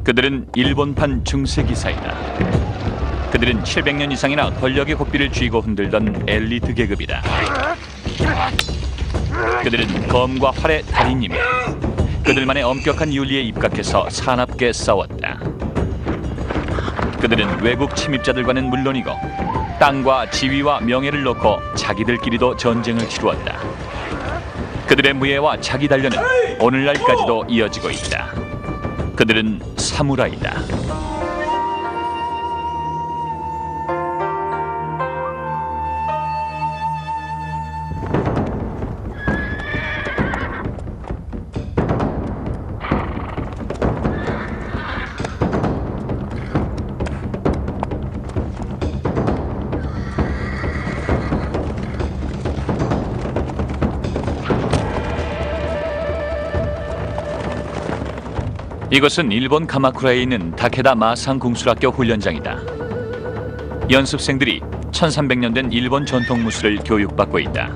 그들은 일본판 중세 기사이다. 그들은 700년 이상이나 권력의 고삐를 쥐고 흔들던 엘리트 계급이다. 그들은 검과 활의 달인이며 그들만의 엄격한 윤리에 입각해서 사납게 싸웠다. 그들은 외국 침입자들과는 물론이고 땅과 지위와 명예를 놓고 자기들끼리도 전쟁을 치루었다. 그들의 무예와 자기 단련은 오늘날까지도 이어지고 있다. 그들은 사무라이다. 이것은 일본 가마쿠라에 있는 다케다 마상궁술학교 훈련장이다. 연습생들이 1300년 된 일본 전통 무술을 교육받고 있다.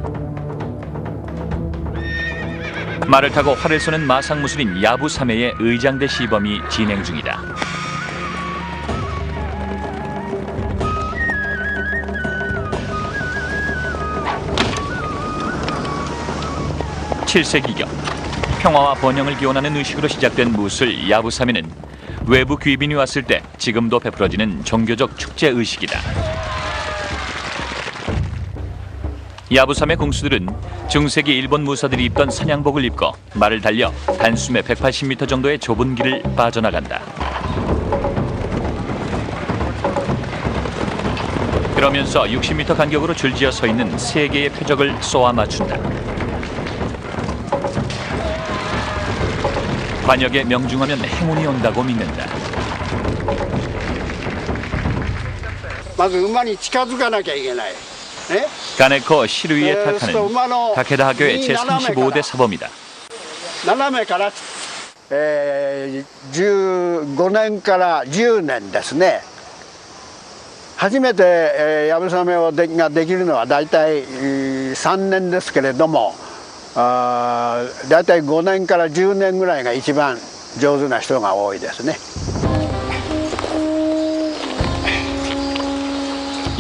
말을 타고 활을 쏘는 마상무술인 야부사메의 의장대 시범이 진행 중이다. (7세기경) 평화와 번영을 기원하는 의식으로 시작된 무술 야부사메는 외부 귀빈이 왔을 때 지금도 베풀어지는 종교적 축제 의식이다. 야부사메 궁수들은 중세기 일본 무사들이 입던 사냥복을 입고 말을 달려 단숨에 180m 정도의 좁은 길을 빠져나간다. 그러면서 60m 간격으로 줄지어 서 있는 3개의 표적을 쏘아 맞춘다. 관역에 명중하면 행운이 온다고 믿는다. 가네코 시루이에 타카는 다케다 학교의 제35대 사범이다. 15年から10年ですね。初めてやぶさめができるのはだいたい3年ですけれども、だいたい5年から10年ぐらいが一番上手な人が多いですね。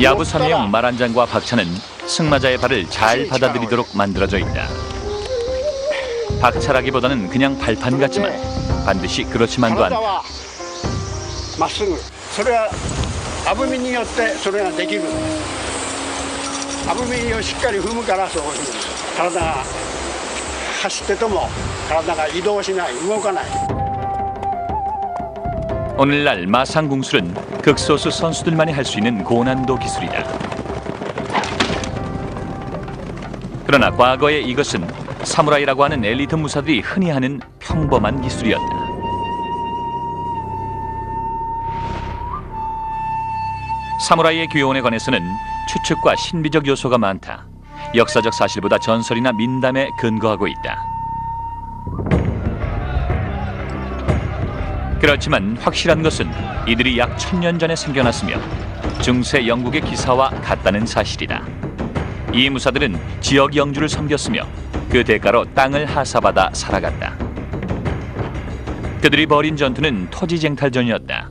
야부사메용 말 한 장과 박차는 승마자의 발을 잘 받아들이도록 만들어져 있다. 박차라기보다는 그냥 발판 같지만 반드시 그렇지만도 않다. まっすぐ。それはあぶみによってそれができる。あぶみをしっかり踏むからそういう体が走ってても体が移動しない、動かない。 오늘날 마상궁술은 극소수 선수들만이 할 수 있는 고난도 기술이다. 그러나 과거에 이것은 사무라이라고 하는 엘리트 무사들이 흔히 하는 평범한 기술이었다. 사무라이의 교훈에 관해서는 추측과 신비적 요소가 많다. 역사적 사실보다 전설이나 민담에 근거하고 있다. 그렇지만 확실한 것은 이들이 약 1000년 전에 생겨났으며 중세 영국의 기사와 같다는 사실이다. 이 무사들은 지역 영주를 섬겼으며 그 대가로 땅을 하사받아 살아갔다. 그들이 벌인 전투는 토지쟁탈전이었다.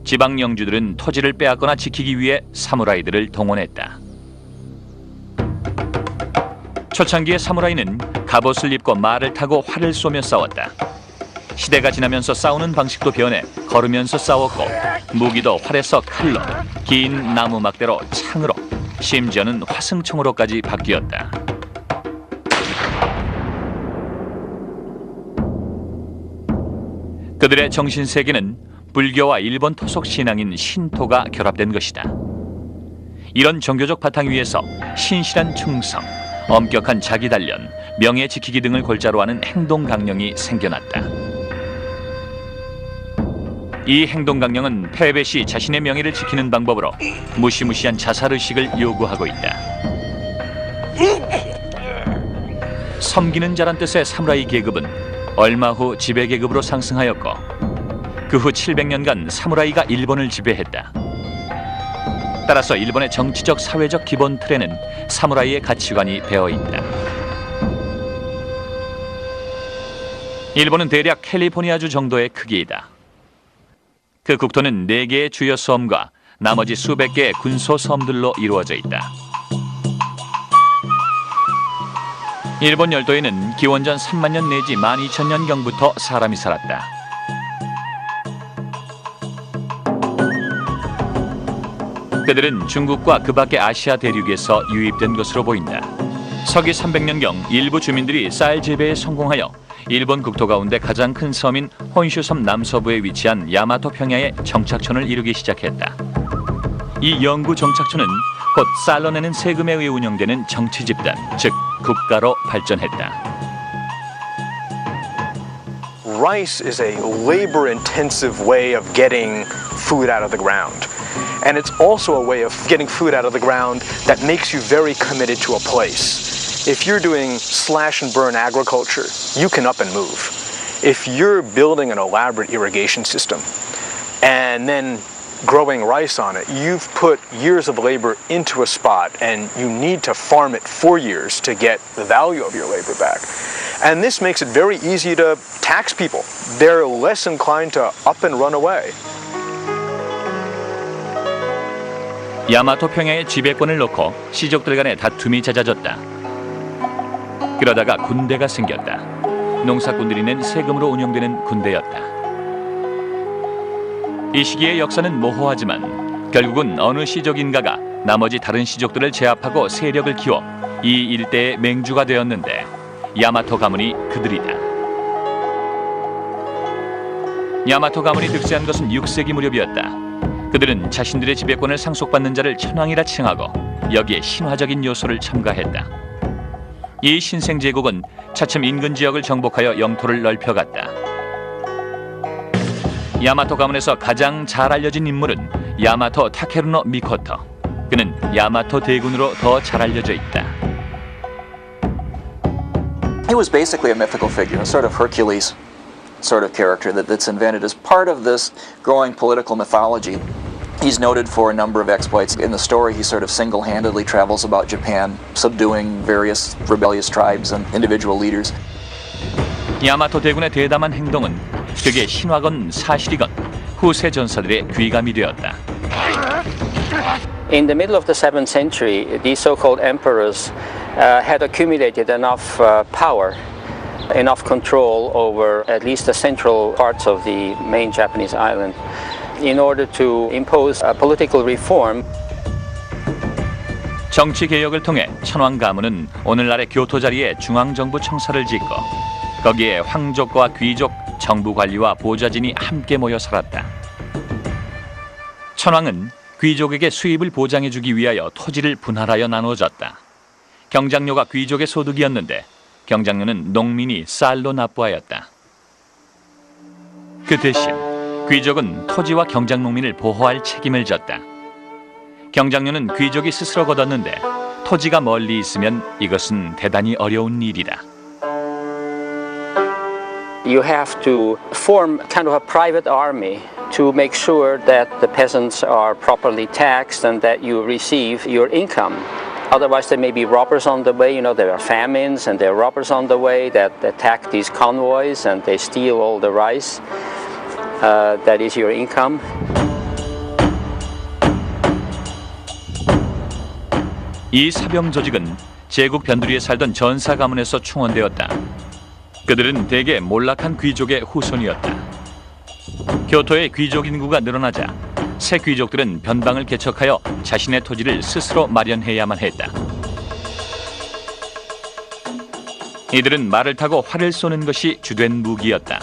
지방 영주들은 토지를 빼앗거나 지키기 위해 사무라이들을 동원했다. 초창기의 사무라이는 갑옷을 입고 말을 타고 활을 쏘며 싸웠다. 시대가 지나면서 싸우는 방식도 변해 걸으면서 싸웠고 무기도 활에서 칼로, 긴 나무 막대로 창으로, 심지어는 화승총으로까지 바뀌었다. 그들의 정신세계는 불교와 일본 토속 신앙인 신토가 결합된 것이다. 이런 종교적 바탕 위에서 신실한 충성, 엄격한 자기 단련, 명예 지키기 등을 골자로 하는 행동 강령이 생겨났다. 이 행동 강령은 패배 시 자신의 명예를 지키는 방법으로 무시무시한 자살의식을 요구하고 있다. 섬기는 자란 뜻의 사무라이 계급은 얼마 후 지배 계급으로 상승하였고 그 후 700년간 사무라이가 일본을 지배했다. 따라서 일본의 정치적 사회적 기본 틀에는 사무라이의 가치관이 배어 있다. 일본은 대략 캘리포니아주 정도의 크기이다. 그 국토는 4개의 주요 섬과 나머지 수백 개의 군소 섬들로 이루어져 있다. 일본 열도에는 기원전 3만 년 내지 12,000년경부터 사람이 살았다. 그들은 중국과 그 밖의 아시아 대륙에서 유입된 것으로 보인다. 서기 300년경 일부 주민들이 쌀 재배에 성공하여 일본 국토 가운데 가장 큰 섬인 혼슈섬 남서부에 위치한 야마토 평야에 정착촌을 이루기 시작했다. 이 영구 정착촌은 곧 쌀로 내는 세금에 의해 운영되는 정치 집단, 즉 국가로 발전했다. Rice is a labor-intensive way of getting food out of the ground. And it's also a way of getting food out of the ground that makes you very committed to a place. If you're doing slash and burn agriculture, you can up and move. If you're building an elaborate irrigation system and then growing rice on it, you've put years of labor into a spot and you need to farm it for years to get the value of your labor back. And this makes it very easy to tax people. They're less inclined to up and run away. 야마토 평야의 지배권을 놓고 시족들 간의 다툼이 잦아졌다. 그러다가 군대가 생겼다. 농사꾼들이 낸 세금으로 운영되는 군대였다. 이 시기의 역사는 모호하지만 결국은 어느 시족인가가 나머지 다른 시족들을 제압하고 세력을 키워 이 일대의 맹주가 되었는데 야마토 가문이 그들이다. 야마토 가문이 득세한 것은 6세기 무렵이었다. 그들은 자신들의 지배권을 상속받는 자를 천왕이라 칭하고 여기에 신화적인 요소를 첨가했다. 이 신생제국은 차츰 인근 지역을 정복하여 영토를 넓혀갔다. 야마토 가문에서 가장 잘 알려진 인물은 야마토 타케루노 미코토. 그는 야마토 대군으로 더 잘 알려져 있다. He was basically a mythical figure, a sort of Hercules sort of character that's invented as part of this growing political mythology. He's noted for a number of exploits. In the story, he sort of single-handedly travels about Japan, subduing various rebellious tribes and individual leaders. 야마토 대군의 대담한 행동은 그게 신화건 사실이건 후세 전사들의 귀감이 되었다. In the middle of the 7th century, these so-called emperors had accumulated enough power, enough control over at least the central parts of the main Japanese island in order to impose a political reform. 정치 개혁을 통해 천황 가문은 오늘날의 교토 자리에 중앙정부 청사를 짓고 거기에 황족과 귀족, 정부 관리와 보좌진이 함께 모여 살았다. 천황은 귀족에게 수입을 보장해주기 위하여 토지를 분할하여 나누어졌다. 경장료가 귀족의 소득이었는데 경장료는 농민이 쌀로 납부하였다. 그 대신 귀족은 토지와 경장농민을 보호할 책임을 졌다. 경장료는 귀족이 스스로 걷었는데 토지가 멀리 있으면 이것은 대단히 어려운 일이다. You have to form kind of a private army to make sure that the peasants are properly taxed and that you receive your income. Otherwise, there may be robbers on the way. You know, there are famines and there are robbers on the way that attack these convoys and they steal all the rice. That is your income. 이 사병 조직은 제국 변두리에 살던 전사 가문에서 충원되었다. 그들은 대개 몰락한 귀족의 후손이었다. 교토의 귀족 인구가 늘어나자 새 귀족들은 변방을 개척하여 자신의 토지를 스스로 마련해야만 했다. 이들은 말을 타고 활을 쏘는 것이 주된 무기였다.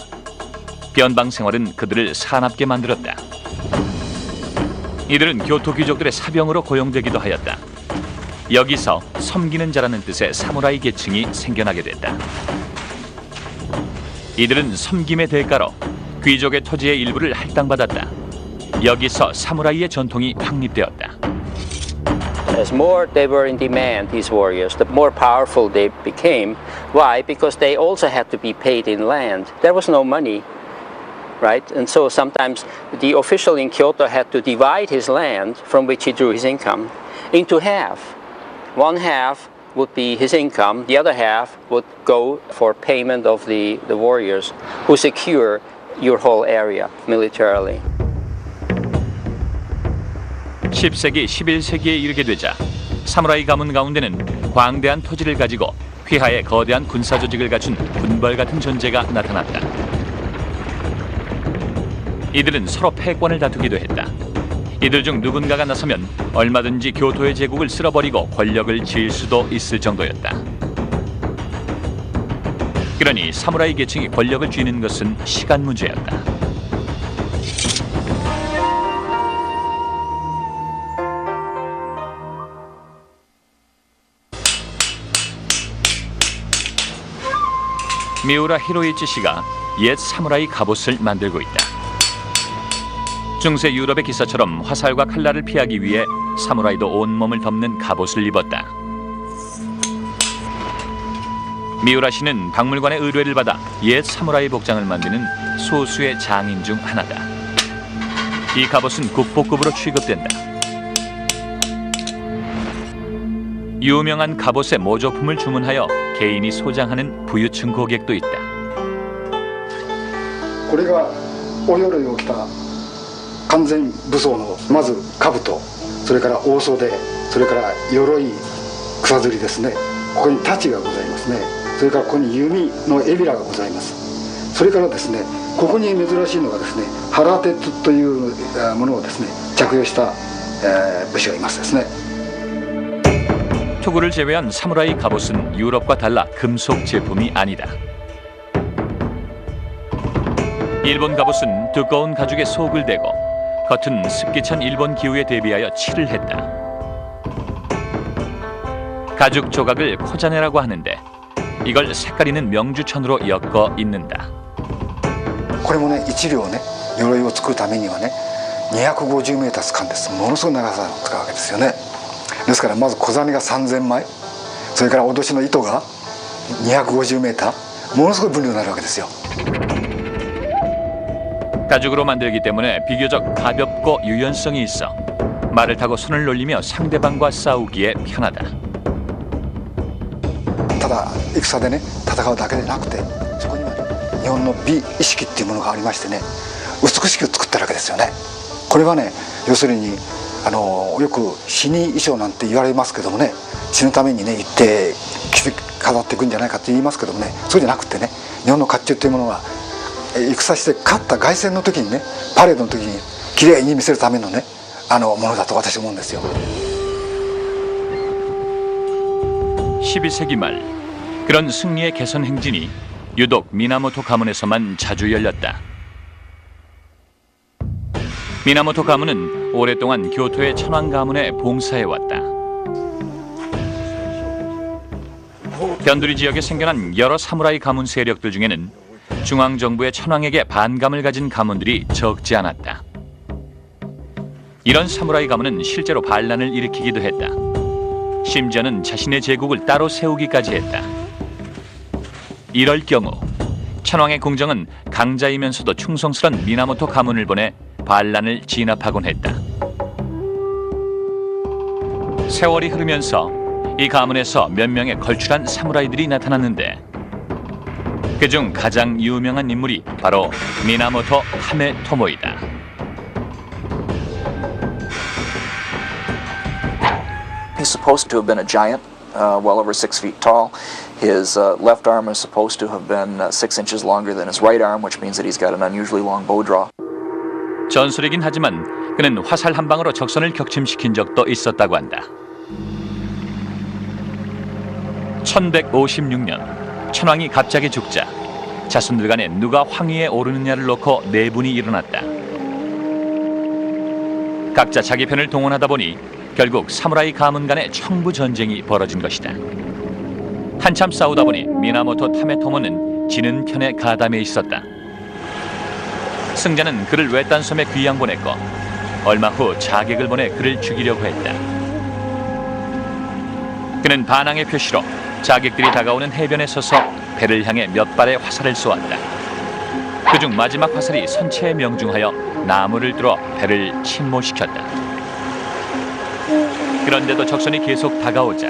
변방 생활은 그들을 사납게 만들었다. 이들은 교토 귀족들의 사병으로 고용되기도 하였다. 여기서 섬기는 자라는 뜻의 사무라이 계층이 생겨나게 됐다. 이들은 섬김의 대가로 귀족의 토지의 일부를 할당받았다. 여기서 사무라이의 전통이 확립되었다. As more they were in demand, these warriors, the more powerful they became. Why? Because they also had to be paid in land. There was no money, right? And so sometimes the official in Kyoto had to divide his land from which he drew his income into half. One half would be his income, the other half would go for payment of the warriors who secure your whole area militarily. 10세기, 11세기에 이르게 되자 사무라이 가문 가운데는 광대한 토지를 가지고 휘하에 거대한 군사 조직을 갖춘 군벌 같은 존재가 나타났다. 이들은 서로 패권을 다투기도 했다. 이들 중 누군가가 나서면 얼마든지 교토의 제국을 쓸어버리고 권력을 쥘 수도 있을 정도였다. 그러니 사무라이 계층이 권력을 쥐는 것은 시간 문제였다. 미우라 히로이치 씨가 옛 사무라이 갑옷을 만들고 있다. 중세 유럽의 기사처럼 화살과 칼날을 피하기 위해 사무라이도 온몸을 덮는 갑옷을 입었다. 미우라 씨는 박물관의 의뢰를 받아 옛 사무라이 복장을 만드는 소수의 장인 중 하나다. 이 갑옷은 국보급으로 취급된다. 유명한 갑옷의 모조품을 주문하여 개인이 소장하는 부유층 고객도 있다. これがお鎧を着た完全武装のまず兜、それから大袖、それから鎧草摺りですね。ここに太刀がございますね。それからここに弓のエビラがございます。それからですね、ここに珍しいのがですね、腹手というものをですね着用した武士がいますですね。 토구를 제외한 사무라이 갑옷은 유럽과 달라 금속 제품이 아니다. 일본 갑옷은 두꺼운 가죽에 속을 대고 겉은 습기찬 일본 기후에 대비하여 칠을 했다. 가죽 조각을 코자네라고 하는데 이걸 색깔 있는 명주천으로 엮어 입는다. これもね、1両ね、鎧を作るためにはね、250メーター使うんです。ものすごい長さを使うわけですよね。 ですからまず小ザネが3000枚、それから脅しの糸が250メーター、ものすごい分量になるわけですよ。 가죽으로 만들기 때문에 비교적 가볍고 유연성이 있어 말을 타고 손을 놀리며 상대방과 싸우기에 편하다. ただ戦でね、戦うだけでなくて、そこにはね、日本の美意識っていうものがありましてね、美しく作ってるわけですよね。これはね、要するに よく死に衣装なんて言われますけどもね、死ぬためにね行って飾っていくんじゃないかって言いますけどもね、そうじゃなくてね、日本の甲冑というものは戦して勝った凱旋の時にね、パレードの時にきれいに見せるためのね、ものだと私は思うんですよ。 12세기 말 그런 승리의 개선 행진이 유독 미나모토 가문에서만 자주 열렸다. 미나모토 가문은 오랫동안 교토의 천황 가문에 봉사해왔다. 변두리 지역에 생겨난 여러 사무라이 가문 세력들 중에는 중앙정부의 천황에게 반감을 가진 가문들이 적지 않았다. 이런 사무라이 가문은 실제로 반란을 일으키기도 했다. 심지어는 자신의 제국을 따로 세우기까지 했다. 이럴 경우 천황의 궁정은 강자이면서도 충성스런 미나모토 가문을 보내 반란을 진압하곤 했다. 세월이 흐르면서 이 가문에서 몇 명의 걸출한 사무라이들이 나타났는데 그중 가장 유명한 인물이 바로 미나모토 타메토모이다. He's supposed to have been a giant, well over 6 feet tall. His left arm is supposed to have been 6 inches longer than his right arm, which means that he's got an unusually long bow draw. 전술이긴 하지만 그는 화살 한 방으로 적선을 격침시킨 적도 있었다고 한다. 1156년 천황이 갑자기 죽자 자손들 간에 누가 황위에 오르느냐를 놓고 내분이 일어났다. 각자 자기 편을 동원하다 보니 결국 사무라이 가문 간의 청부 전쟁이 벌어진 것이다. 한참 싸우다 보니 미나모토 타메토모는 지는 편에 가담해 있었다. 승자는 그를 외딴 섬에 귀양 보냈고 얼마 후 자객을 보내 그를 죽이려고 했다. 그는 반항의 표시로 자객들이 다가오는 해변에 서서 배를 향해 몇 발의 화살을 쏘았다. 그중 마지막 화살이 선체에 명중하여 나무를 뚫어 배를 침몰시켰다. 그런데도 적선이 계속 다가오자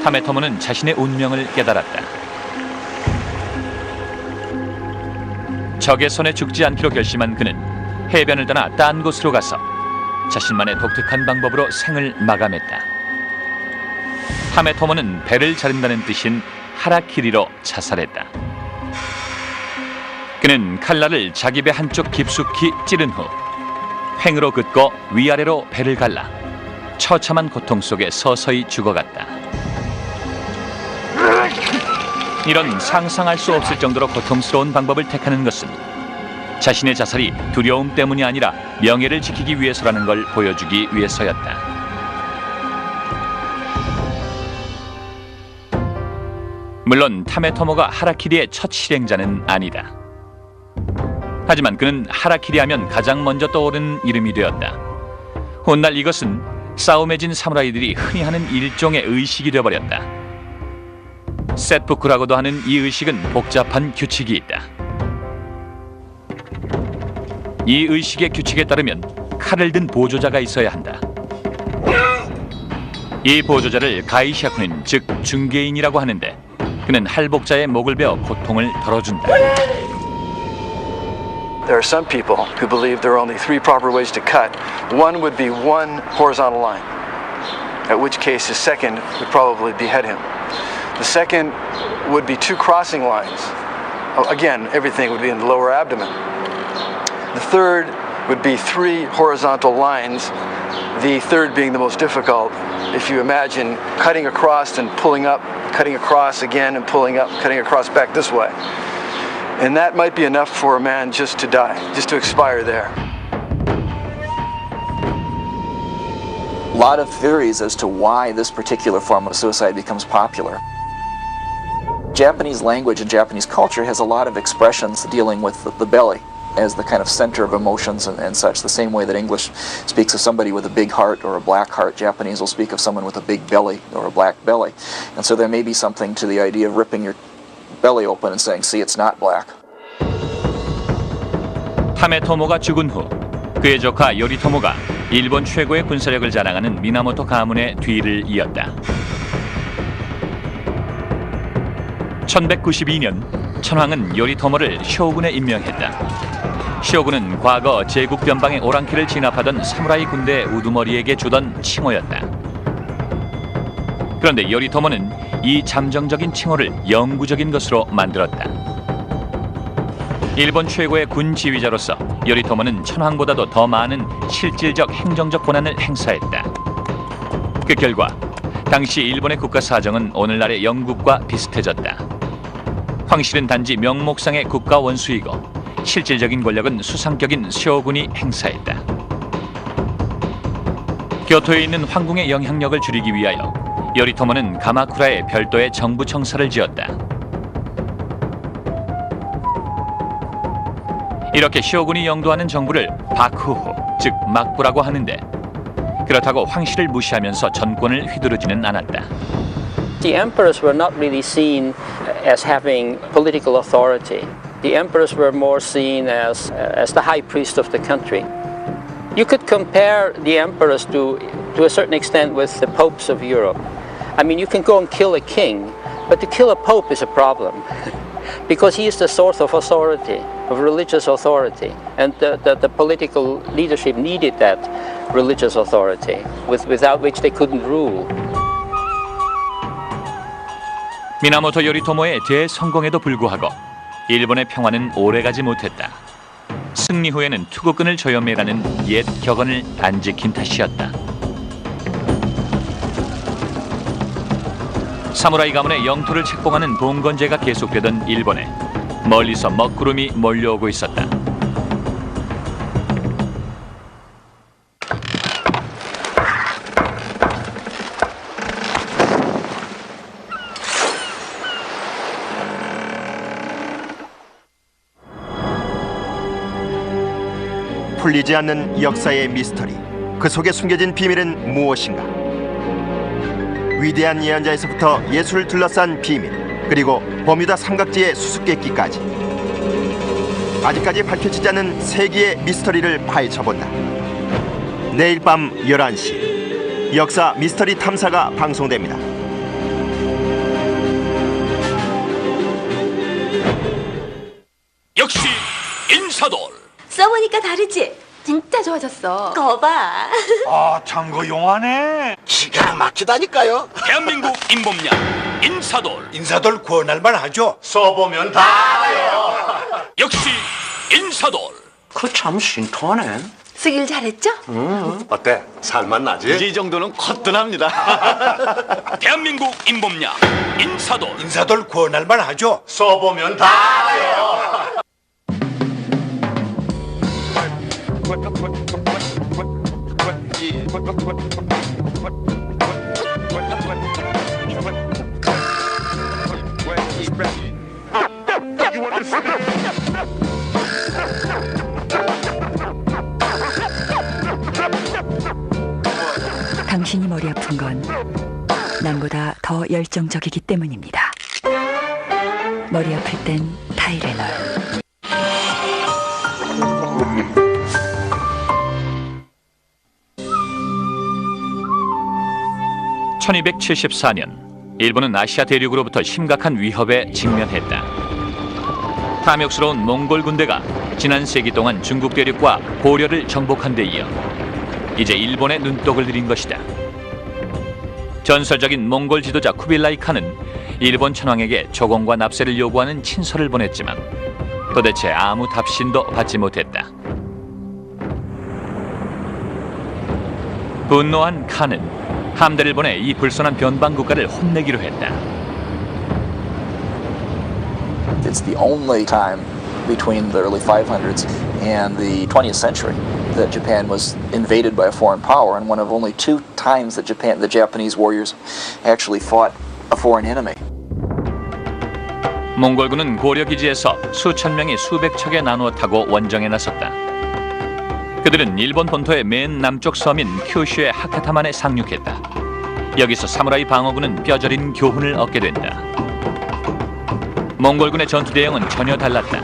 타메토모는 자신의 운명을 깨달았다. 적의 손에 죽지 않기로 결심한 그는 해변을 떠나 딴 곳으로 가서 자신만의 독특한 방법으로 생을 마감했다. 타메토모는 배를 자른다는 뜻인 하라키리로 자살했다. 그는 칼날을 자기 배 한쪽 깊숙이 찌른 후 횡으로 긋고 위아래로 배를 갈라 처참한 고통 속에 서서히 죽어갔다. 이런 상상할 수 없을 정도로 고통스러운 방법을 택하는 것은 자신의 자살이 두려움 때문이 아니라 명예를 지키기 위해서라는 걸 보여주기 위해서였다. 물론 타메토모가 하라키리의 첫 실행자는 아니다. 하지만 그는 하라키리 하면 가장 먼저 떠오르는 이름이 되었다. 훗날 이것은 싸움에 진 사무라이들이 흔히 하는 일종의 의식이 되어버렸다. 셋부쿠라고도 하는 이 의식은 복잡한 규칙이 있다. 이 의식의 규칙에 따르면 칼을 든 보조자가 있어야 한다. 이 보조자를 가이샤쿠닌, 즉 중개인이라고 하는데 그는 할복자의 목을 베어 고통을 덜어준다. There are some people who believe there are only three proper ways to cut. One would be one horizontal line, at which case his second would probably behead him. The second would be two crossing lines. Again, everything would be in the lower abdomen. The third would be three horizontal lines, the third being the most difficult. If you imagine cutting across and pulling up, cutting across again and pulling up, cutting across back this way. And that might be enough for a man just to die, just to expire there. A lot of theories as to why this particular form of suicide becomes popular. Japanese language and Japanese culture has a lot of expressions dealing with the belly as the kind of center of emotions and such. The same way that English speaks of somebody with a big heart or a black heart, Japanese will speak of someone with a big belly or a black belly. And so there may be something to the idea of ripping your belly open and saying, see, it's not black. 타메토모가 죽은 후 그의 조카 요리토모가 일본 최고의 군사력을 자랑하는 미나모토 가문의 뒤를 이었다. 1192년 천황은 요리토모를 쇼군에 임명했다. 쇼군은 과거 제국 변방의 오랑캐를 진압하던 사무라이 군대의 우두머리에게 주던 칭호였다. 그런데 요리토모는 이 잠정적인 칭호를 영구적인 것으로 만들었다. 일본 최고의 군 지휘자로서 요리토모는 천황보다도 더 많은 실질적 행정적 권한을 행사했다. 그 결과 당시 일본의 국가 사정은 오늘날의 영국과 비슷해졌다. 황실은 단지 명목상의 국가 원수이고 실질적인 권력은 수상격인 쇼군이 행사했다. 교토에 있는 황궁의 영향력을 줄이기 위하여 요리토모는 가마쿠라에 별도의 정부 청사를 지었다. 이렇게 쇼군이 영도하는 정부를 바쿠호, 즉 막부라고 하는데 그렇다고 황실을 무시하면서 전권을 휘두르지는 않았다. The emperors were not really seen as having political authority. The emperors were more seen as the high priest of the country. You could compare the emperors to a certain extent with the popes of Europe. I mean, you can go and kill a king, but to kill a pope is a problem because he is the source of authority, of religious authority, and the political leadership needed that religious authority, without which they couldn't rule. 미나모토 요리토모의 대성공에도 불구하고 일본의 평화는 오래가지 못했다. 승리 후에는 투구끈을 조여매라는 옛 격언을 안 지킨 탓이었다. 사무라이 가문의 영토를 책봉하는 봉건제가 계속되던 일본에 멀리서 먹구름이 몰려오고 있었다. 풀리지 않는 역사의 미스터리, 그 속에 숨겨진 비밀은 무엇인가? 위대한 예언자에서부터 예술을 둘러싼 비밀, 그리고 버뮤다 삼각지의 수수께끼까지 아직까지 밝혀지지 않은 세계의 미스터리를 파헤쳐본다. 내일 밤 11시 역사 미스터리 탐사가 방송됩니다. 역시 인사돌. 써보니까 다르지? 진짜 좋아졌어. 거봐. 아, 참고 용하네. 기가 막히다니까요. 대한민국 인범량 인사돌. 인사돌 구원할 만하죠. 써보면 다 알아요. 역시 인사돌. 그 참 신통하네. 쓰길 잘했죠? 어때? 살맛나지? 이 정도는 거뜬합니다. 대한민국 인범량 인사돌. 인사돌 구원할 만하죠. 써보면 다 알아요. 당신이 머리 아픈 건 남보다 더 열정적이기 때문입니다. 머리 아플 땐 타이레놀. 1274년 일본은 아시아 대륙으로부터 심각한 위협에 직면했다. 탐욕스러운 몽골 군대가 지난 세기 동안 중국 대륙과 고려를 정복한 데 이어 이제 일본의 눈독을 들인 것이다. 전설적인 몽골 지도자 쿠빌라이 칸은 일본 천황에게 조공과 납세를 요구하는 친서를 보냈지만 도대체 아무 답신도 받지 못했다. 분노한 칸은 함대를 보내 이 불손한 변방 국가를 혼내기로 했다. It's the only time between the early 500s and the 20th century that Japan was invaded by a foreign power, and one of only 2 times that the Japanese warriors actually fought a foreign enemy. 몽골군은 고려 기지에서 수천 명이 수백 척에 나누어 타고 원정에 나섰다. 그들은 일본 본토의 맨 남쪽 섬인 큐슈의 하카타만에 상륙했다. 여기서 사무라이 방어군은 뼈저린 교훈을 얻게 된다. 몽골군의 전투 대형은 전혀 달랐다.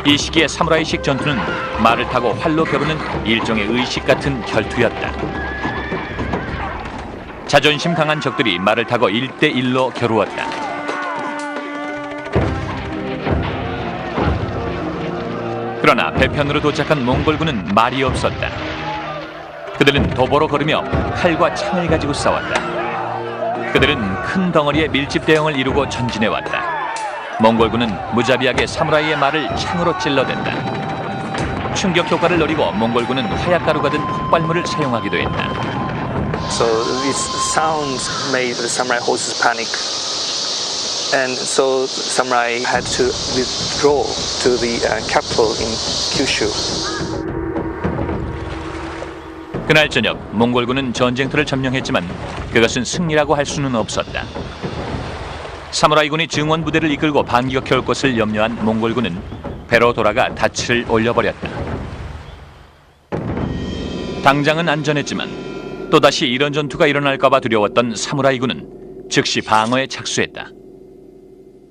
이 시기의 사무라이식 전투는 말을 타고 활로 겨루는 일종의 의식 같은 결투였다. 자존심 강한 적들이 말을 타고 1대1로 겨루었다. 그러나 배편으로 도착한 몽골군은 말이 없었다. 그들은 도보로 걸으며 칼과 창을 가지고 싸웠다. 그들은 큰 덩어리의 밀집 대형을 이루고 전진해왔다. 몽골군은 무자비하게 사무라이의 말을 창으로 찔러댄다. 충격 효과를 노리고 몽골군은 화약가루 같은 폭발물을 사용하기도 했다. So these sounds made the samurai horses panic. And so samurai had to withdraw to the capital in Kyushu. 그날 저녁 몽골군은 전쟁터를 점령했지만 그것은 승리라고 할 수는 없었다. 사무라이군이 증원 부대를 이끌고 반격해올 것을 염려한 몽골군은 배로 돌아가 닻을 올려버렸다. 당장은 안전했지만 또다시 이런 전투가 일어날까 봐 두려웠던 사무라이군은 즉시 방어에 착수했다.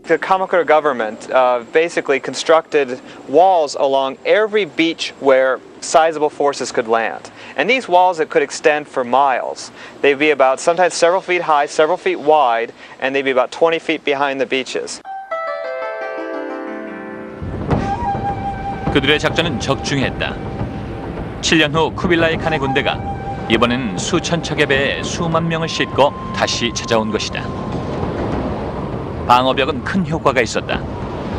The Kamakura government basically constructed walls along every beach where sizable forces could land. And these walls that could extend for miles. They'd be about sometimes several feet high, several feet wide, and they'd be about 20 feet behind the beaches. 그들의 작전은 적중했다. 7년 후 쿠빌라이 칸의 군대가 이번엔 수천 척의 배에 수만 명을 싣고 다시 찾아온 것이다. 방어벽은 큰 효과가 있었다.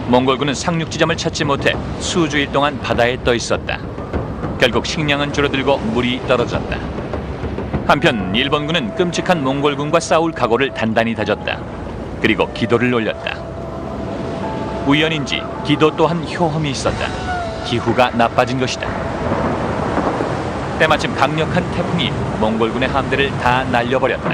몽골군은 상륙 지점을 찾지 못해 수주일 동안 바다에 떠 있었다. 결국 식량은 줄어들고 물이 떨어졌다. 한편 일본군은 끔찍한 몽골군과 싸울 각오를 단단히 다졌다. 그리고 기도를 올렸다. 우연인지 기도 또한 효험이 있었다. 기후가 나빠진 것이다. 때마침 강력한 태풍이 몽골군의 함대를 다 날려버렸다.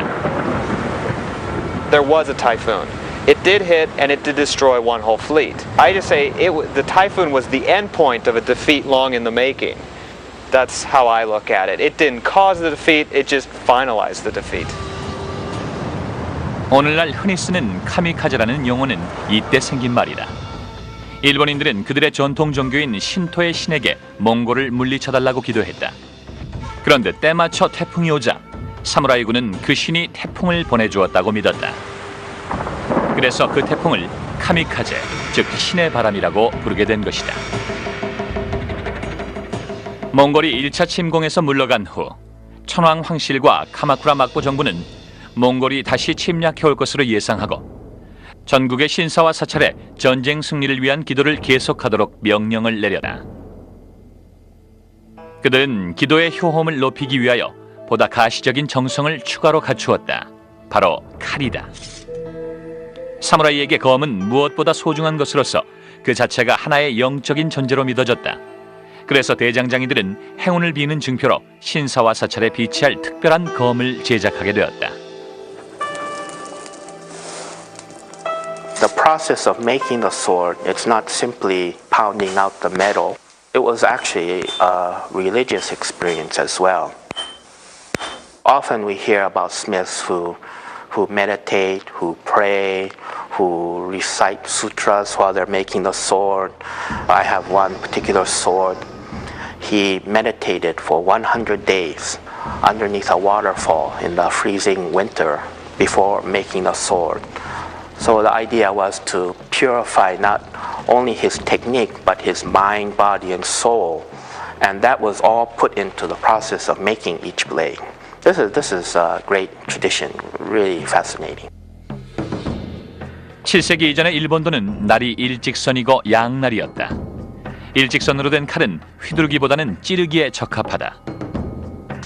There was a typhoon. It did hit and it did destroy one whole fleet. I just say the typhoon was the end point of a defeat long in the making. That's how I look at it. It didn't cause the defeat, it just finalized the defeat. 오늘날 흔히 쓰는 카미카제라는 용어는 이때 생긴 말이다. 일본인들은 그들의 전통 종교인 신토의 신에게 몽골을 물리쳐달라고 기도했다. 그런데 때맞춰 태풍이 오자 사무라이군은 그 신이 태풍을 보내주었다고 믿었다. 그래서 그 태풍을 카미카제, 즉 신의 바람이라고 부르게 된 것이다. 몽골이 1차 침공에서 물러간 후 천황 황실과 카마쿠라 막부 정부는 몽골이 다시 침략해올 것으로 예상하고 전국의 신사와 사찰에 전쟁 승리를 위한 기도를 계속하도록 명령을 내렸다. 그들은 기도의 효험을 높이기 위하여 보다 가시적인 정성을 추가로 갖추었다. 바로 칼이다. 사무라이에게 검은 무엇보다 소중한 것으로서 그 자체가 하나의 영적인 존재로 믿어졌다. 그래서 대장장이들은 행운을 비는 증표로 신사와 사찰에 비치할 특별한 검을 제작하게 되었다. The process of making the sword, it's not simply pounding out the metal. It was actually a religious experience as well. Often we hear about smiths who meditate, who pray, who recite sutras while they're making the sword. I have one particular sword. He meditated for 100 days underneath a waterfall in the freezing winter before making the sword. So the idea was to purify not only his technique but his mind, body, and soul, and that was all put into the process of making each blade. This is a great tradition, really fascinating. 7세기 이전의 일본도는 날이 일직선이고 양날이었다. 일직선으로 된 칼은 휘두르기보다는 찌르기에 적합하다.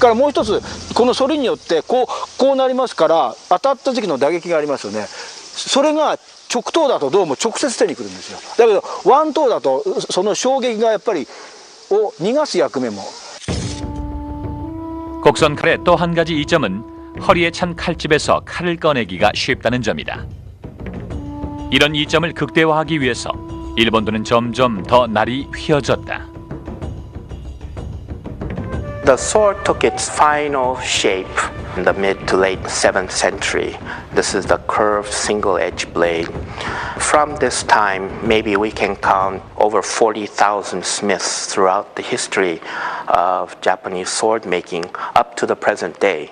からもう一つこの反りによってこうなりますから当たった時の打撃がありますよね。それが直投だとどうも直接手にくるんですよ。だけど腕投だとその衝撃がやっぱりを逃がす役目も。 곡선 칼의 또 한 가지 이점은 허리에 찬 칼집에서 칼을 꺼내기가 쉽다는 점이다. 이런 이점을 극대화하기 위해서 일본도는 점점 더 날이 휘어졌다. The sword took its final shape in the mid to late 7th century. This is the curved single-edged blade. From this time, maybe we can count over 40,000 smiths throughout the history of Japanese sword making up to the present day.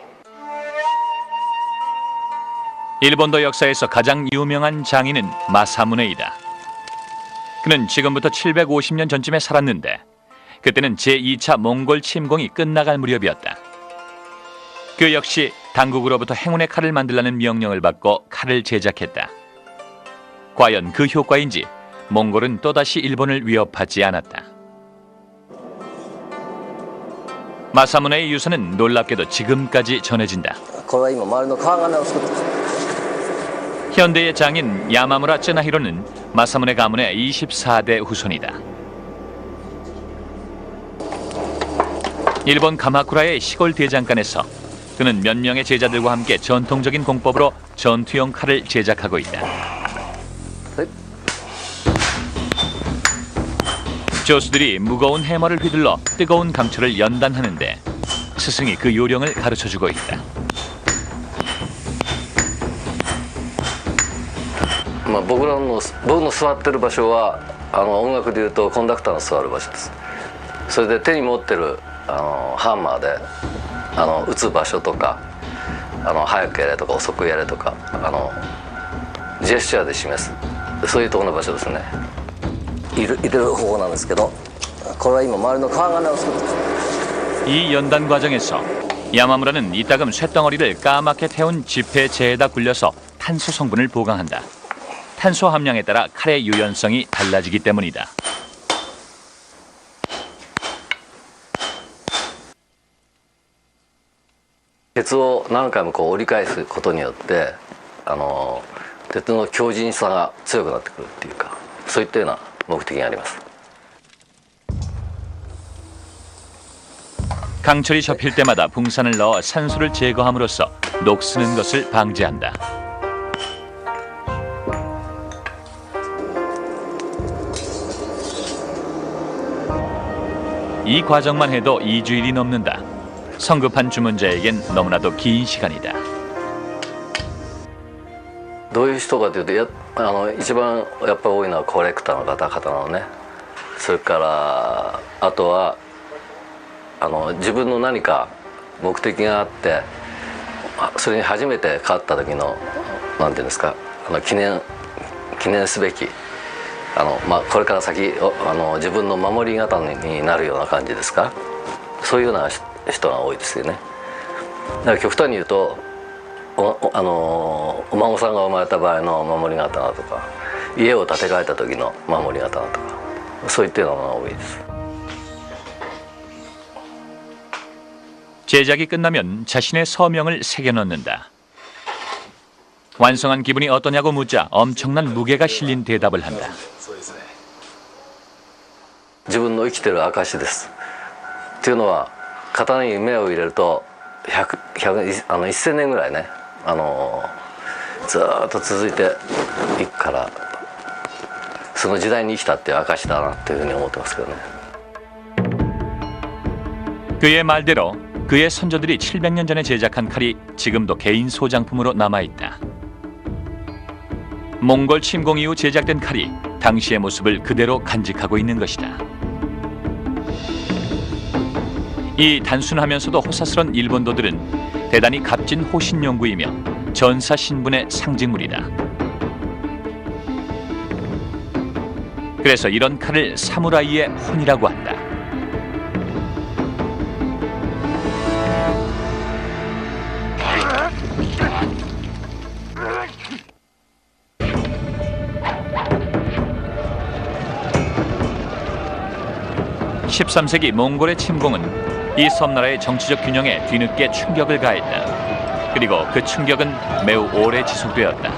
일본도 역사에서 가장 유명한 장인은 마사무네이다. 그는 지금부터 750년 전쯤에 살았는데 그때는 제2차 몽골 침공이 끝나갈 무렵이었다. 그 역시 당국으로부터 행운의 칼을 만들라는 명령을 받고 칼을 제작했다. 과연 그 효과인지 몽골은 또다시 일본을 위협하지 않았다. 마사무네의 유서는 놀랍게도 지금까지 전해진다. 현대의 장인 야마무라 쯔나히로는 마사무네 가문의 24대 후손이다. 일본 가마쿠라의 시골 대장간에서 그는 몇 명의 제자들과 함께 전통적인 공법으로 전투용 칼을 제작하고 있다. 조수들이 무거운 해머를 휘둘러 뜨거운 강철을 연단하는데 스승이 그 요령을 가르쳐주고 있다. 僕の座ってる場所は音楽でいうとコンダクターの座る場所です。それで手に持ってるハンマーで打つ場所とか早くやれとか遅くやれとかジェスチャーで示すそういうところの場所ですね。入れる方法なんですけどこれは今周りの川金を作ってます。 이 연단 과정에서 야마무라는 이따금 쇳덩어리를 까맣게 태운 지폐체에다 굴려서 탄소 성분을 보강한다. 탄소 함량에 따라 칼의 유연성이 달라지기 때문이다.鉄を何回も折り返すことによって鉄の強靭さが強くなってくるっていうかそういったような目的があります。 강철이 접힐 때마다 붕산을 넣어 산소를 제거함으로써 녹쓰는 것을 방지한다. 이 과정만 해도 2주일이 넘는다. 성급한 주문자에겐 너무나도 긴 시간이다. どういう人かというと一番やっぱり多いのはコレクターの方なのね。それからあとは自分の何か目的があってそれに初めて勝った時のなんていうんですか記念すべきこれから先自分の守り方になるような感じですか、そういうような人が多いですよね。だから極端に言うとお孫さんが生まれた場合の守り刀とか、家を建て替えた時の守り刀とか、そういったようなのが多いです。 제작이 끝나면 자신의 서명을 새겨넣는다. 완성한 기분이 어떠냐고 묻자 엄청난 무게가 실린 대답을 한다. 自分の生きてる証です。っていうのは刀に目を入れると1000年ぐらいねずっと続いていくから、その時代に生きたっていう証だなっていうふうに思ってますけどね。 그의 말대로 그의 선조들이 700년 전에 제작한 칼이 지금도 개인 소장품으로 남아있다. 몽골 침공 이후 제작된 칼이 당시의 모습을 그대로 간직하고 있는 것이다. 이 단순하면서도 호사스런 일본도들은 대단히 값진 호신용구이며 전사 신분의 상징물이다. 그래서 이런 칼을 사무라이의 혼이라고 한다. (13세기) 몽골의 침공은 이 섬나라의 정치적 균형에 뒤늦게 충격을 가했다. 그리고 그 충격은 매우 오래 지속되었다.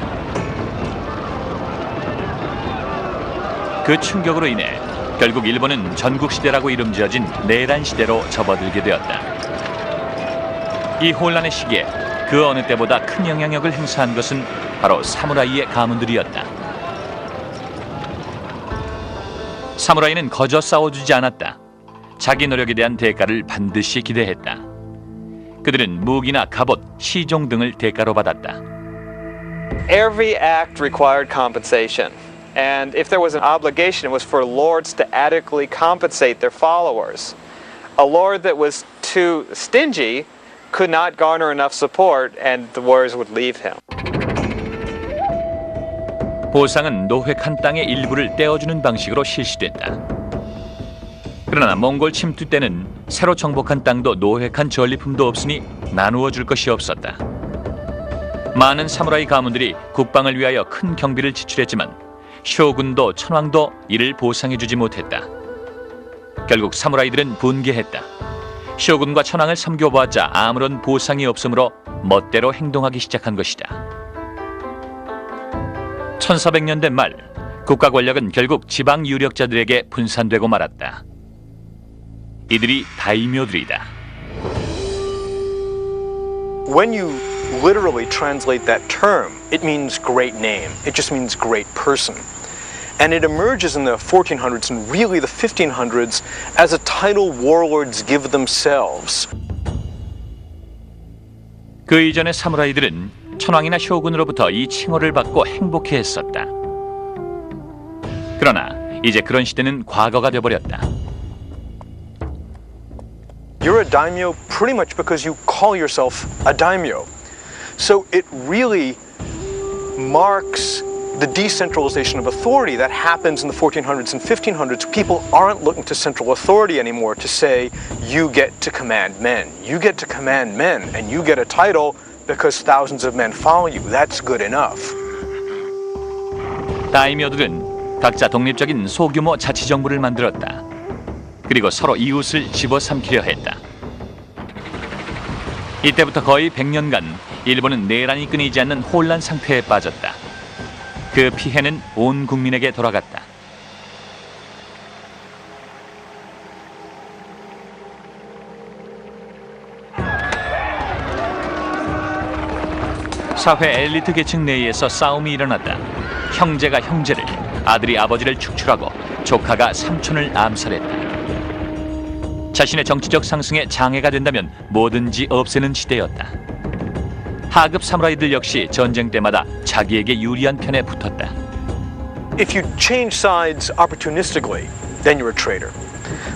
그 충격으로 인해 결국 일본은 전국시대라고 이름지어진 내란시대로 접어들게 되었다. 이 혼란의 시기에 그 어느 때보다 큰 영향력을 행사한 것은 바로 사무라이의 가문들이었다. 사무라이는 거저 싸워주지 않았다. 자기 노력에 대한 대가를 반드시 기대했다. 그들은 무기나 갑옷, 시종 등을 대가로 받았다. Every act required compensation. And if there was an obligation, it was for lords to adequately compensate their followers. A lord that was too stingy could not garner enough support and the warriors would leave him. 보상은 노획한 땅의 일부를 떼어주는 방식으로 실시됐다. 그러나 몽골 침투 때는 새로 정복한 땅도 노획한 전리품도 없으니 나누어 줄 것이 없었다. 많은 사무라이 가문들이 국방을 위하여 큰 경비를 지출했지만 쇼군도 천황도 이를 보상해주지 못했다. 결국 사무라이들은 분개했다. 쇼군과 천황을 섬겨보았자 아무런 보상이 없으므로 멋대로 행동하기 시작한 것이다. 1400년대 말 국가 권력은 결국 지방 유력자들에게 분산되고 말았다. 이들이 다이묘들이다. When you literally translate that term, it means great name. It just means great person. And it emerges in the 1400s and really the 1500s as a title warlords give themselves. 그 이전의 사무라이들은 천황이나 쇼군으로부터 이 칭호를 받고 행복해했었다. 그러나 이제 그런 시대는 과거가 되어버렸다. You're a daimyo pretty much because you call yourself a daimyo. So it really marks the decentralization of authority that happens in the 1400s and 1500s. People aren't looking to central authority anymore to say, you get to command men. You get to command men and you get a title because thousands of men follow you. That's good enough. 다이묘들은 각자 독립적인 소규모 자치정부를 만들었다. 그리고 서로 이웃을 집어삼키려 했다. 이때부터 거의 100년간 일본은 내란이 끊이지 않는 혼란 상태에 빠졌다. 그 피해는 온 국민에게 돌아갔다. 사회 엘리트 계층 내에서 싸움이 일어났다. 형제가 형제를, 아들이 아버지를 축출하고 조카가 삼촌을 암살했다. 자신의 정치적 상승에 장애가 된다면 뭐든지 없애는 시대였다. 하급 사무라이들 역시 전쟁 때마다 자기에게 유리한 편에 붙었다. If you change sides opportunistically, then you're a traitor.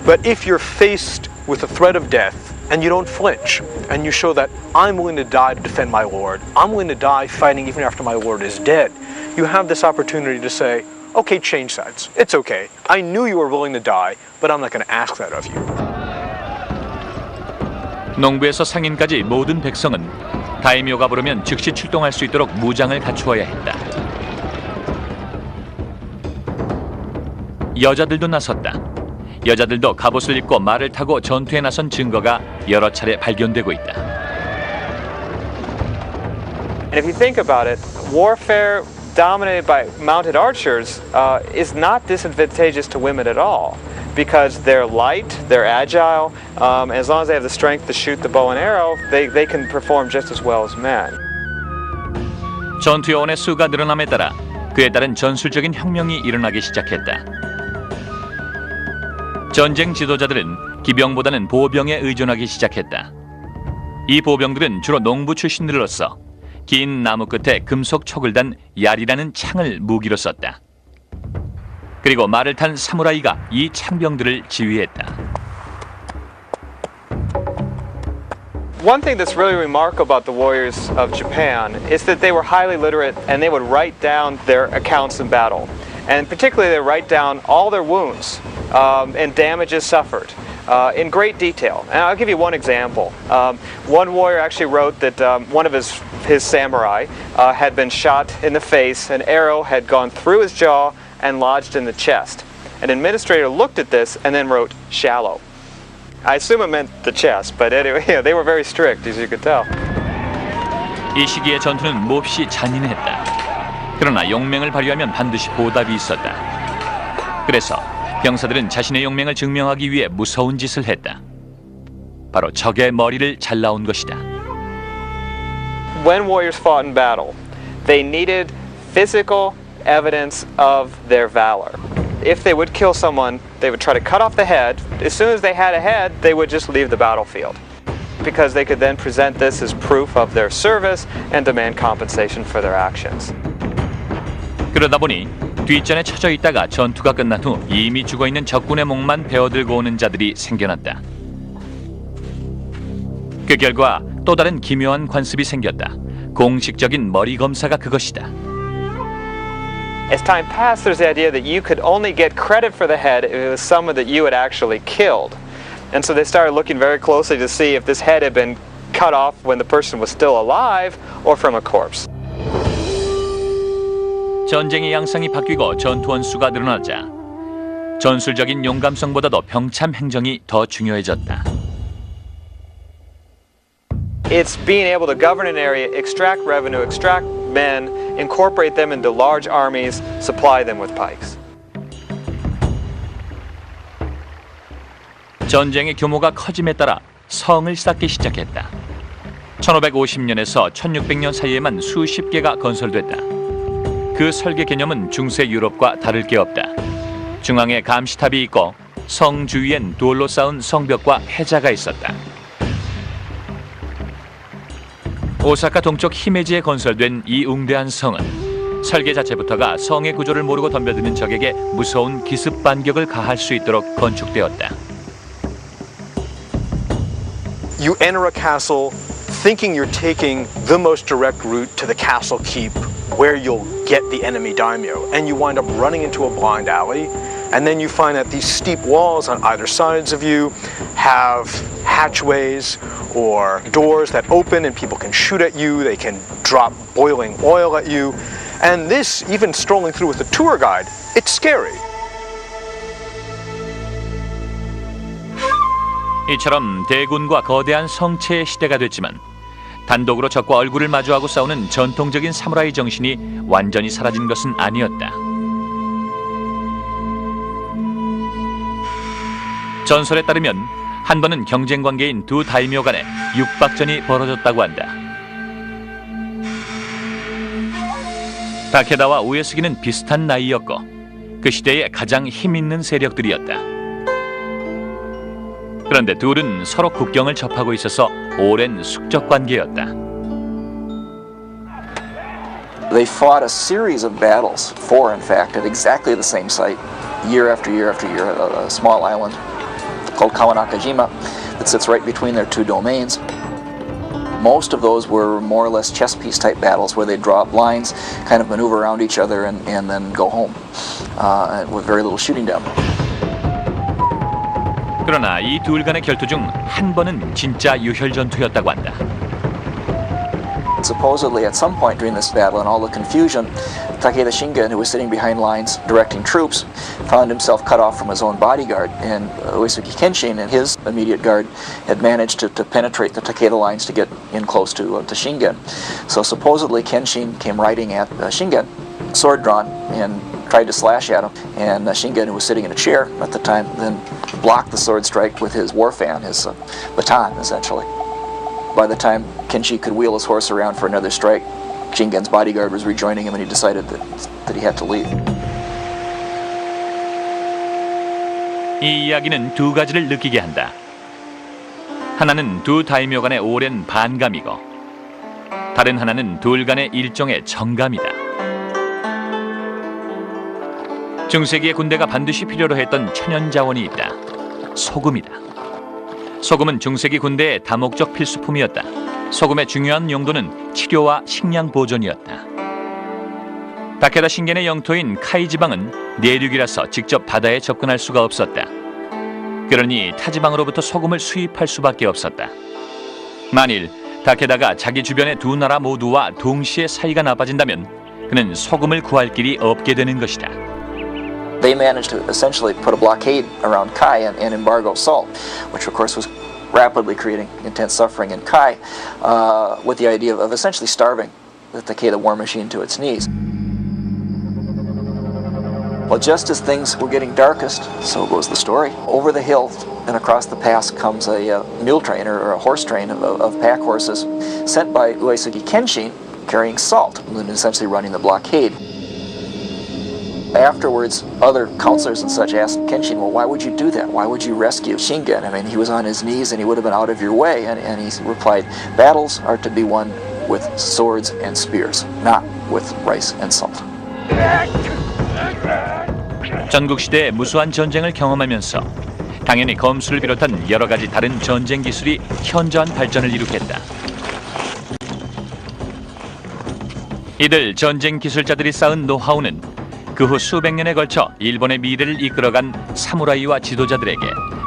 But if you're faced with the threat of death and you don't flinch and you show that I'm willing to die to defend my lord, I'm willing to die fighting even after my lord is dead, you have this opportunity to say, okay, change sides. It's okay. I knew you were willing to die, but I'm not going to ask that of you. 농부에서 상인까지 모든 백성은 다이묘가 부르면 즉시 출동할 수 있도록 무장을 갖추어야 했다. 여자들도 나섰다. 여자들도 갑옷을 입고 말을 타고 전투에 나선 증거가 여러 차례 발견되고 있다. And if you think about it, warfare dominated by mounted archers is not disadvantageous to women at all, because they're light, they're agile, as long as they have the strength to shoot the bow and arrow, they can perform just as well as men. 전투 요원의 수가 늘어남에 따라 그에 따른 전술적인 혁명이 일어나기 시작했다. 전쟁 지도자들은 기병보다는 보병에 의존하기 시작했다. 이 보병들은 주로 농부 출신들로서 긴 나무 끝에 금속 촉을 단 얄이라는 창을 무기로 썼다. 그리고 말을 탄 사무라이가 이 창병들을 지휘했다. One thing that's really remarkable about the warriors of Japan is that they were highly literate and they would write down their accounts in battle. And particularly they write down all their wounds and damages suffered in great detail. And I'll give you one example. One warrior actually wrote that one of his samurai had been shot in the face, an arrow had gone through his jaw and lodged in the chest. An administrator looked at this and then wrote, shallow. I assume it meant the chest, but anyway, yeah, they were very strict, as you could tell. 이 시기의 전투는 몹시 잔인했다. 그러나 용맹을 발휘하면 반드시 보답이 있었다. 그래서 병사들은 자신의 용맹을 증명하기 위해 무서운 짓을 했다. 바로 적의 머리를 잘라온 것이다. When warriors fought in battle, they needed physical evidence of their valor. If they would kill someone, they would try to cut off the head. As soon as they had a head, they would just leave the battlefield, because they could then present this as proof of their service and demand compensation for their actions. 그러다 보니 뒷전에 처져 있다가 전투가 끝난 후 이미 죽어있는 적군의 목만 베어들고 오는 자들이 생겨났다. 그 결과 또 다른 기묘한 관습이 생겼다. 공식적인 머리 검사가 그것이다. As time passed, there's the idea that you could only get credit for the head if it was someone that you had actually killed. And so they started looking very closely to see if this head had been cut off when the person was still alive or from a corpse. 전쟁의 양상이 바뀌고 전투원 수가 늘어나자 전술적인 용감성보다도 병참 행정이 더 중요해졌다. It's being able to govern an area, extract revenue, extract men, incorporate them into large armies, supply them with pikes. 전쟁의 규모가 커짐에 따라 성을 쌓기 시작했다. 1550년에서 1600년 사이에만 수십 개가 건설됐다. 그 설계 개념은 중세 유럽과 다를 게 없다. 중앙에 감시탑이 있고 성 주위엔 돌로 쌓은 성벽과 해자가 있었다. 오사카 동쪽 히메지에 건설된 이 웅대한 성은 설계 자체부터가 성의 구조를 모르고 덤벼드는 적에게 무서운 기습 반격을 가할 수 있도록 건축되었다. You enter a castle thinking you're taking the most direct route to the castle keep where you'll get the enemy daimyo, and you wind up running into a blind alley, and then you find that these steep walls on either sides of you have hatchways or doors that open and people can shoot at you, they can drop boiling oil at you, and this, even strolling through with a tour guide, it's scary. 이처럼 대군과 거대한 성체의 시대가 됐지만 단독으로 적과 얼굴을 마주하고 싸우는 전통적인 사무라이 정신이 완전히 사라진 것은 아니었다. 전설에 따르면 한 번은 경쟁 관계인 두 다이묘 간에 육박전이 벌어졌다고 한다. 다케다와 우에스기는 비슷한 나이였고 그 시대의 가장 힘있는 세력들이었다. 그런데 둘은 서로 국경을 접하고 있어서 오랜 숙적 관계였다. They fought a series of battles, 4 in fact, at exactly the same site, year after year after year, a small island called Kawanakajima that sits right between their two domains. Most of those were more or less chess piece type battles where they draw up lines, kind of maneuver around each other and then go home. with very little shooting down. 그러나 이 둘 간의 결투 중 한 번은 진짜 유혈 전투였다고 한다. Supposedly, at some point during this battle and all the confusion, Takeda Shingen, who was sitting behind lines directing troops, found himself cut off from his own bodyguard, and Uesugi Kenshin and his immediate guard had managed to penetrate the Takeda lines to get in close to Shingen. So supposedly Kenshin came riding at Shingen, sword drawn, and tried to slash at him, and Shingen, who was sitting in a chair at the time, then blocked the sword strike with his war fan, his baton, essentially. By the time Kenshi could wheel his horse around for another strike, Shingen's bodyguard was rejoining him, and he decided that he had to leave. 이 이야기는 두 가지를 느끼게 한다. 하나는 두 다이묘 간의 오랜 반감이고, 다른 하나는 둘 간의 일종의 정감이다. 중세기의 군대가 반드시 필요로 했던 천연 자원이 있다. 소금이다. 소금은 중세기 군대의 다목적 필수품이었다. 소금의 중요한 용도는 치료와 식량 보존이었다. 다케다 신겐의 영토인 카이 지방은 내륙이라서 직접 바다에 접근할 수가 없었다. 그러니 타지방으로부터 소금을 수입할 수밖에 없었다. 만일 다케다가 자기 주변의 두 나라 모두와 동시에 사이가 나빠진다면 그는 소금을 구할 길이 없게 되는 것이다. They managed to essentially put a blockade around Kai and embargo salt, which of course was rapidly creating intense suffering in Kai, with the idea of essentially starving the Takeda war machine to its knees. Well, just as things were getting darkest, so goes the story. Over the hill and across the pass comes a mule train or a horse train of pack horses sent by Uesugi Kenshin carrying salt and essentially running the blockade. Afterwards, other counselors and such asked Kenshin, well, why would you do that? Why would you rescue Shingen? I mean, he was on his knees and he would have been out of your way. And he replied, battles are to be won with swords and spears, not with rice and salt. 전국시대의 무수한 전쟁을 경험하면서 당연히 검수를 비롯한 여러 가지 다른 전쟁 기술이 현저한 발전을 이룩했다. 이들 전쟁 기술자들이 쌓은 노하우는 그 후 수백 년에 걸쳐 일본의 미래를 이끌어간 사무라이와 지도자들에게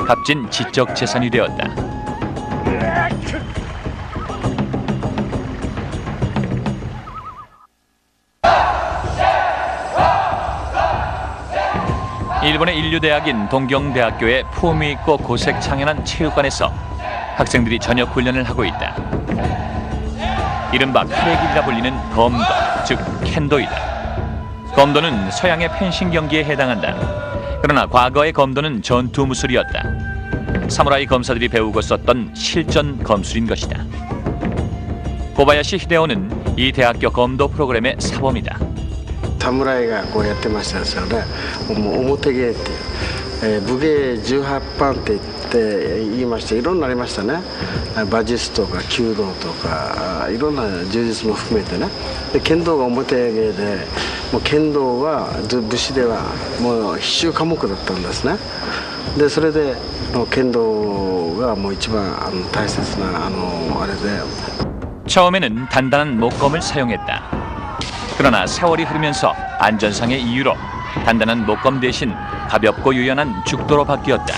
값진 지적 재산이 되었다. 일본의 인류대학인 동경대학교의 품위 있고 고색 창연한 체육관에서 학생들이 저녁 훈련을 하고 있다. 이른바 칼의 길이라 불리는 검도, 즉 켄도이다. 검도는 서양의 펜싱 경기에 해당한다. 그러나 과거의 검도는 전투 무술이었다. 사무라이 검사들이 배우고 썼던 실전 검술인 것이다. 고바야시 히데오는 이 대학교 검도 프로그램의 사범이다. 사무라이가 こうやってましたですよね。表芸っていう、武芸18番って言いましていろんなありましたね。馬術とか弓道とかいろんな柔術も含めてね。で剣道が表芸で、もう剣道は武士ではもう必修科目だったんですね。でそれで剣道がもう一番大切なあれで。 처음에는 단단한 목검을 사용했다. 그러나 세월이 흐르면서 안전상의 이유로 단단한 목검 대신 가볍고 유연한 죽도로 바뀌었다.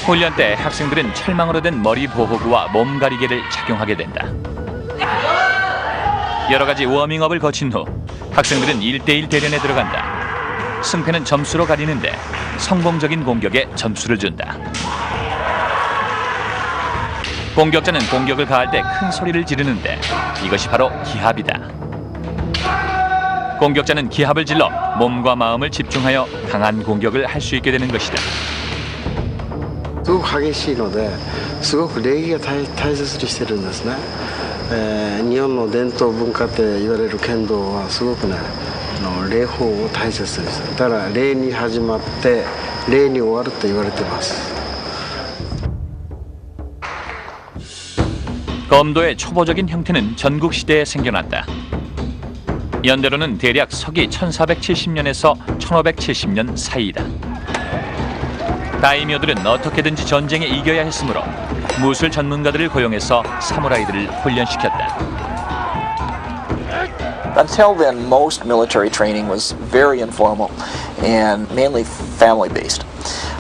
훈련 때 학생들은 철망으로 된 머리 보호구와 몸 가리개를 착용하게 된다. 여러 가지 워밍업을 거친 후 학생들은 1대1 대련에 들어간다. 승패는 점수로 가리는데 성공적인 공격에 점수를 준다. 공격자는 공격을 가할 때 큰 소리를 지르는데 이것이 바로 기합이다. 공격자는 기합을 질러 몸과 마음을 집중하여 강한 공격을 할 수 있게 되는 것이다. すごく激しいのですごく礼儀が大切にしてるんですね。日本の伝統文化って言われる剣道はすごくね礼法を大切にしてる。だから礼に始まって礼に終わると言われてます。 검도의 초보적인 형태는 전국시대에 생겨났다. 연대로는 대략 서기 1470년에서 1570년 사이이다. 다이묘들은 어떻게든지 전쟁에 이겨야 했으므로 무술 전문가들을 고용해서 사무라이들을 훈련시켰다. Until then, most military training was very informal and mainly family-based.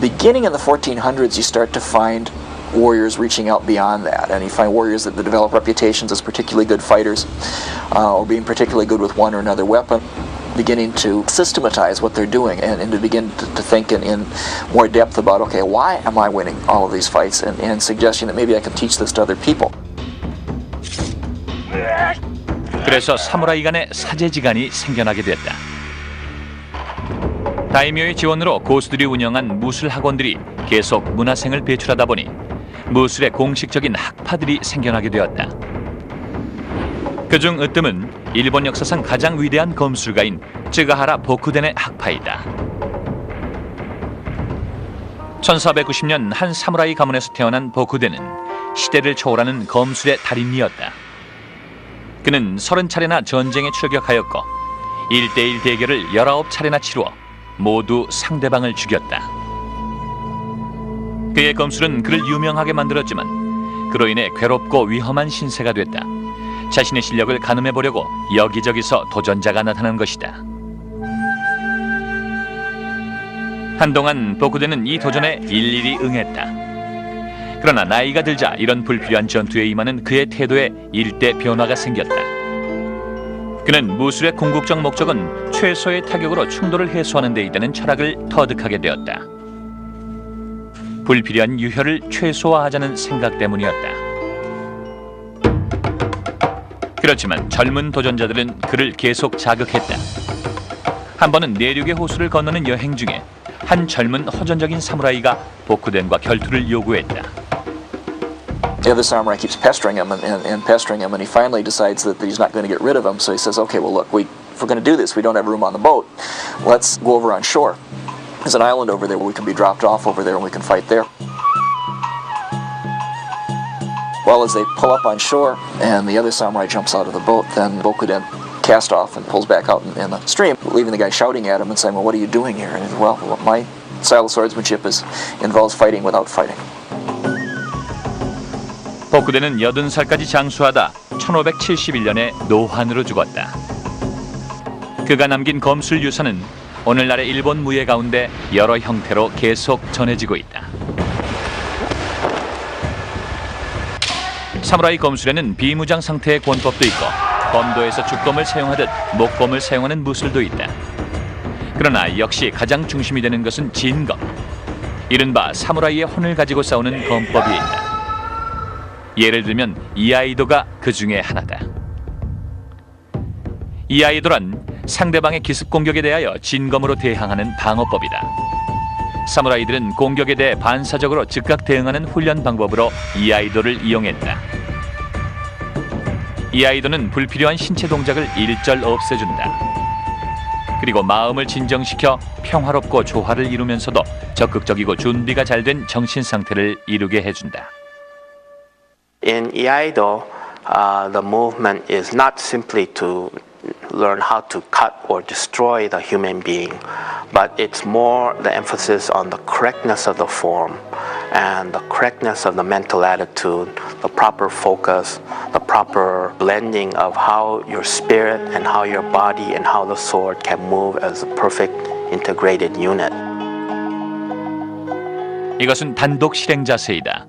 Beginning in the 1400s, you start to find warriors reaching out beyond that, and you find warriors that develop reputations as particularly good fighters or being particularly good with one or another weapon, beginning to systematize what they're doing and to begin to think in more depth about, okay, why am I winning all of these fights, and suggesting that maybe I can teach this to other people. 그래서 사무라이 간의 사제지간이 생겨나게 됐다. 다이묘의 지원으로 고수들이 운영한 무술 학원들이 계속 문화생을 배출하다 보니 무술의 공식적인 학파들이 생겨나게 되었다. 그중 으뜸은 일본 역사상 가장 위대한 검술가인 쯔가하라 보쿠덴의 학파이다. 1490년 한 사무라이 가문에서 태어난 보쿠덴은 시대를 초월하는 검술의 달인이었다. 그는 30차례나 전쟁에 출격하였고 1대1 대결을 19차례나 치루어 모두 상대방을 죽였다. 그의 검술은 그를 유명하게 만들었지만 그로 인해 괴롭고 위험한 신세가 됐다. 자신의 실력을 가늠해보려고 여기저기서 도전자가 나타난 것이다. 한동안 보쿠덴은 이 도전에 일일이 응했다. 그러나 나이가 들자 이런 불필요한 전투에 임하는 그의 태도에 일대 변화가 생겼다. 그는 무술의 궁극적 목적은 최소의 타격으로 충돌을 해소하는 데 있다는 철학을 터득하게 되었다. 불필요한 유혈을 최소화하자는 생각 때문이었다. 그렇지만 젊은 도전자들은 그를 계속 자극했다. 한 번은 내륙의 호수를 건너는 여행 중에 한 젊은 호전적인 사무라이가 보쿠덴과 결투를 요구했다. The other samurai keeps pestering him and pestering him, and he finally decides that he's not going to get rid of him. So he says, okay, well, look, if we're going to do this, we don't have room on the boat. Let's go over on shore. There's an island over there where we can be dropped off over there and we can fight there. Well, as they pull up on shore and the other samurai jumps out of the boat, then Bokuden casts off and pulls back out in the stream, leaving the guy shouting at him and saying, well, what are you doing here? And he says, well, my style of swordsmanship involves fighting without fighting. 보쿠덴은 80살까지 장수하다 1571년에 노환으로 죽었다. 그가 남긴 검술 유산은 오늘날의 일본 무예 가운데 여러 형태로 계속 전해지고 있다. 사무라이 검술에는 비무장 상태의 권법도 있고 검도에서 주검을 사용하듯 목검을 사용하는 무술도 있다. 그러나 역시 가장 중심이 되는 것은 진검, 이른바 사무라이의 혼을 가지고 싸우는 검법이 있다. 예를 들면 이아이도가 그 중에 하나다. 이아이도란 상대방의 기습 공격에 대하여 진검으로 대항하는 방어법이다. 사무라이들은 공격에 대해 반사적으로 즉각 대응하는 훈련 방법으로 이아이도를 이용했다. 이아이도는 불필요한 신체 동작을 일절 없애준다. 그리고 마음을 진정시켜 평화롭고 조화를 이루면서도 적극적이고 준비가 잘 된 정신 상태를 이루게 해준다. In Iaido, the movement is not simply to learn how to cut or destroy the human being, but it's more the emphasis on the correctness of the form and the correctness of the mental attitude, the proper focus, the proper blending of how your spirit and how your body and how the sword can move as a perfect integrated unit. 이것은 단독 실행 자세이다.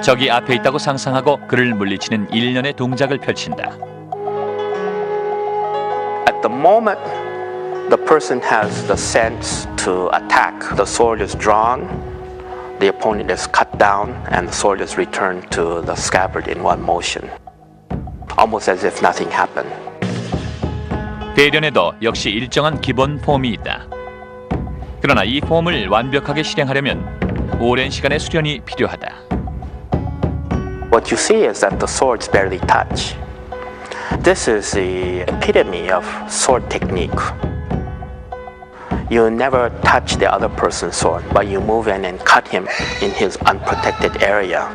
적이 앞에 있다고 상상하고 그를 물리치는 일련의 동작을 펼친다. At the moment, the person has the sense to attack. The sword is drawn, the opponent is cut down, and the sword is returned to the scabbard in one motion, almost as if nothing happened. 대련에도 역시 일정한 기본 폼이 있다. 그러나 이 폼을 완벽하게 실행하려면 오랜 시간의 수련이 필요하다. What you see is that the swords barely touch. This is the epitome of sword technique. You never touch the other person's sword, but you move in and cut him in his unprotected area.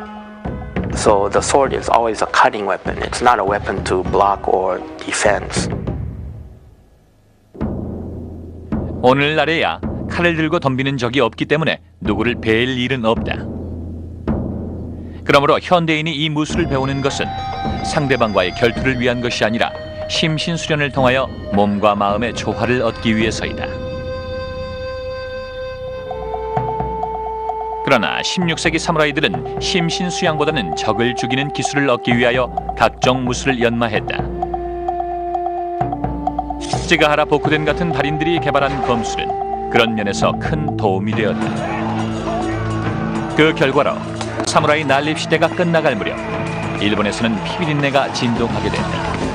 So the sword is always a cutting weapon. It's not a weapon to block or defense. 오늘날에야 칼을 들고 덤비는 적이 없기 때문에 누구를 벨 일은 없다. 그러므로 현대인이 이 무술을 배우는 것은 상대방과의 결투를 위한 것이 아니라 심신수련을 통하여 몸과 마음의 조화를 얻기 위해서이다. 그러나 16세기 사무라이들은 심신수양보다는 적을 죽이는 기술을 얻기 위하여 각종 무술을 연마했다. 찌가하라 보쿠덴 같은 달인들이 개발한 검술은 그런 면에서 큰 도움이 되었다. 그 결과로 사무라이 난립 시대가 끝나갈 무렵 일본에서는 피비린내가 진동하게 된다.